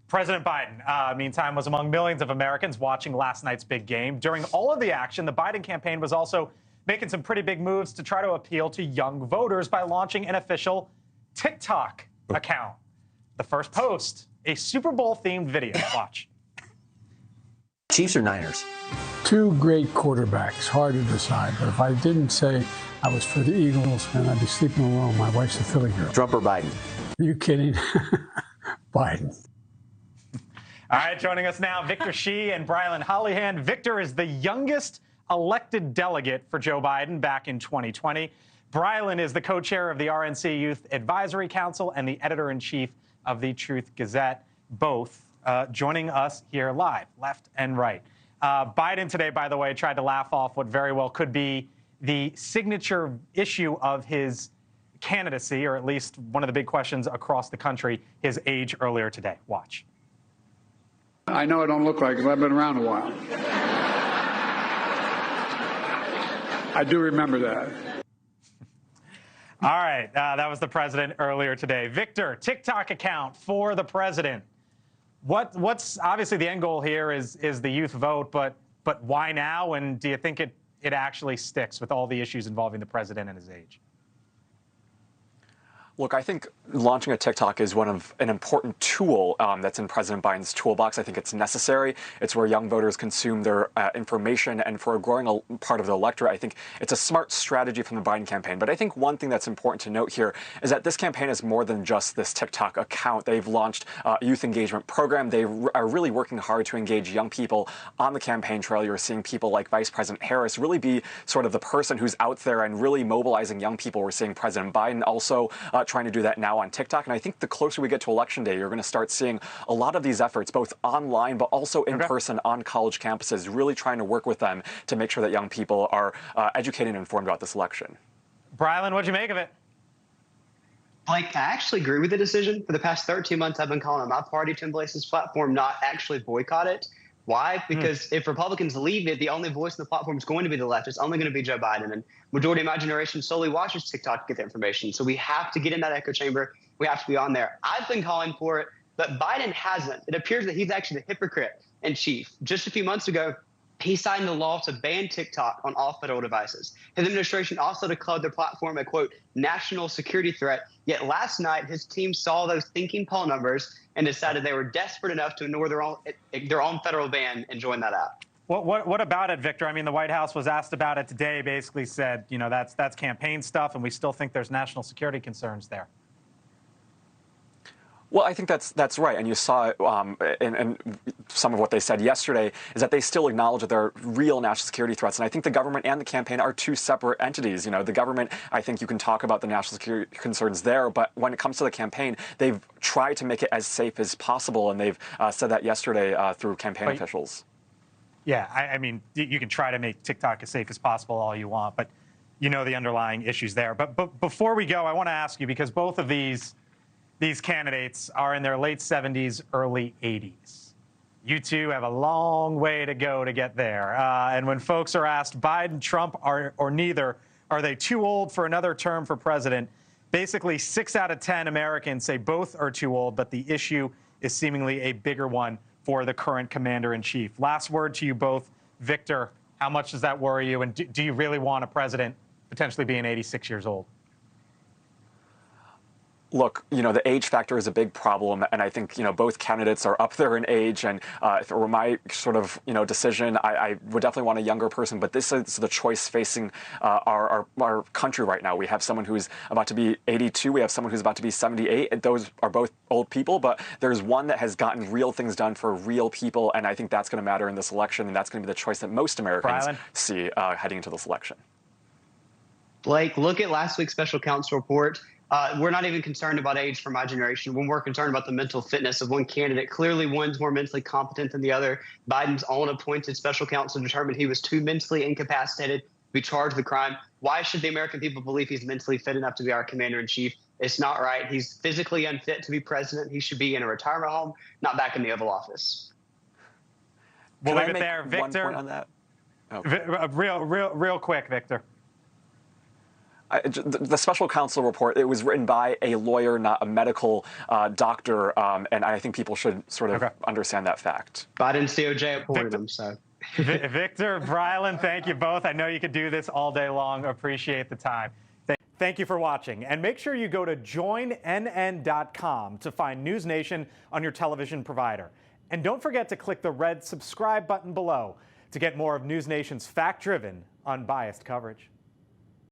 President Biden, meantime, was among millions of Americans watching last night's big game. During all of the action, the Biden campaign was also making some pretty big moves to try to appeal to young voters by launching an official TikTok account. The first post, a Super Bowl-themed video. Watch. Chiefs or Niners? Two great quarterbacks, hard to decide. But if I didn't say I was for the Eagles, then I'd be sleeping alone. My wife's a Philly girl. Trump or Biden? Are you kidding? Biden. All right, joining us now, Victor Shi and Brylan Hollyhan. Victor is the youngest elected delegate for Joe Biden back in 2020. Brylan is the co-chair of the RNC Youth Advisory Council and the editor-in-chief of the Truth Gazette, both joining us here live, left and right. Biden today, by the way, tried to laugh off what very well could be the signature issue of his candidacy, or at least one of the big questions across the country, his age earlier today. Watch. I know I don't look like it, but I've been around a while. I do remember that. All right, that was the president earlier today. Victor, TikTok account for the president. What's obviously the end goal here is the youth vote, but why now? And do you think it actually sticks with all the issues involving the president and his age? Look, I think launching a TikTok is an important tool that's in President Biden's toolbox. I think it's necessary. It's where young voters consume their information, and for a growing part of the electorate, I think it's a smart strategy from the Biden campaign. But I think one thing that's important to note here is that this campaign is more than just this TikTok account. They've launched a youth engagement program. They are really working hard to engage young people on the campaign trail. You're seeing people like Vice President Harris really be sort of the person who's out there and really mobilizing young people. We're seeing President Biden also trying to do that now on TikTok. And I think the closer we get to Election Day, you're going to start seeing a lot of these efforts, both online, but also in person on college campuses, really trying to work with them to make sure that young people are educated and informed about this election. Brylan, what'd you make of it? Blake, I actually agree with the decision. For the past 13 months, I've been calling on my party to embrace this platform, not actually boycott it. Why? Because if Republicans leave it, the only voice in the platform is going to be the left. It's only going to be Joe Biden. And majority of my generation solely watches TikTok to get the information. So we have to get in that echo chamber. We have to be on there. I've been calling for it, but Biden hasn't. It appears that he's actually the hypocrite in chief. Just a few months ago, he signed the law to ban TikTok on all federal devices. His administration also declared their platform a, quote, national security threat. Yet last night, his team saw those thinking poll numbers and decided they were desperate enough to ignore their own federal ban and join that app. What about it, Victor? I mean, the White House was asked about it today, basically said, you know, that's campaign stuff, and we still think there's national security concerns there. Well, I think that's right. And you saw in some of what they said yesterday is that they still acknowledge that there are real national security threats. And I think the government and the campaign are two separate entities. You know, the government, I think you can talk about the national security concerns there. But when it comes to the campaign, they've tried to make it as safe as possible. And they've said that yesterday through campaign officials. Yeah, I mean, you can try to make TikTok as safe as possible all you want, but you know the underlying issues there. But before we go, I want to ask you, because both of these candidates are in their late 70s, early 80s. You two have a long way to go to get there. And when folks are asked, Biden, Trump, or neither, are they too old for another term for president? Basically, 6 out of 10 Americans say both are too old, but the issue is seemingly a bigger one for the current commander-in-chief. Last word to you both. Victor, how much does that worry you? And do you really want a president potentially being 86 years old? Look, you know, the age factor is a big problem, and I think, you know, both candidates are up there in age, and if it were my sort of, you know, decision, I would definitely want a younger person, but this is the choice facing our country right now. We have someone who's about to be 82, we have someone who's about to be 78, and those are both old people, but there's one that has gotten real things done for real people, and I think that's going to matter in this election, and that's going to be the choice that most Americans see heading into this election. Blake, look at last week's special counsel report. We're not even concerned about age for my generation. When we're concerned about the mental fitness of one candidate, clearly one's more mentally competent than the other. Biden's own appointed special counsel determined he was too mentally incapacitated to be charged with the crime. Why should the American people believe he's mentally fit enough to be our commander-in-chief? It's not right. He's physically unfit to be president. He should be in a retirement home, not back in the Oval Office. We'll leave it there. Victor, one point on that? Okay. real quick, Victor. The special counsel report, it was written by a lawyer, not a medical doctor, and I think people should sort of understand that fact. Biden's DOJ appointed him, so. Victor, Brylan, thank you both. I know you could do this all day long. Appreciate the time. Thank you for watching. And make sure you go to joinnn.com to find NewsNation on your television provider. And don't forget to click the red subscribe button below to get more of NewsNation's fact-driven, unbiased coverage.